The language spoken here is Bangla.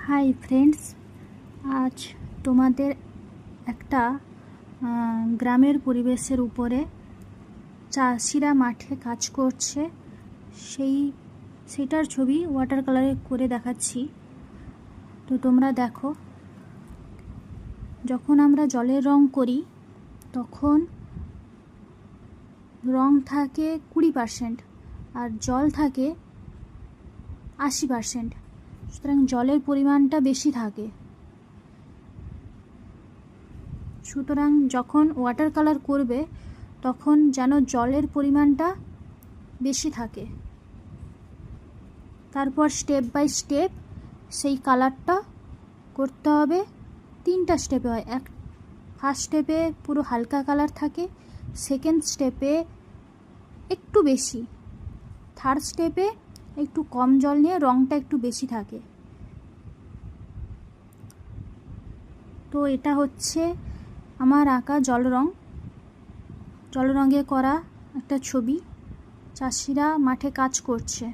হাই ফ্রেন্ডস, আজ তোমাদের একটা গ্রামের পরিবেশের উপরে চাষিরা মাঠে কাজ করছে সেটার ছবি ওয়াটার কালারে করে দেখাচ্ছি। তো তোমরা দেখো, যখন আমরা জলের রং করি তখন রং থাকে 20% আর জল থাকে 80%। সুতরাং জলের পরিমাণটা বেশি থাকে। সুতরাং যখন ওয়াটার কালার করবে তখন যেন জলের পরিমাণটা বেশি থাকে। তারপর স্টেপ বাই স্টেপ সেই কালারটা করতে হবে। 3টা স্টেপে হয়। ফার্স্ট স্টেপে পুরো হালকা কালার থাকে, সেকেন্ড স্টেপে একটু বেশি, থার্ড স্টেপে একটু কম জল নিয়ে রঙটা একটু বেশি থাকে। তো এটা হচ্ছে আমার আঁকা জল রঙে করা একটা ছবি। চাষিরা মাঠে কাজ করছে।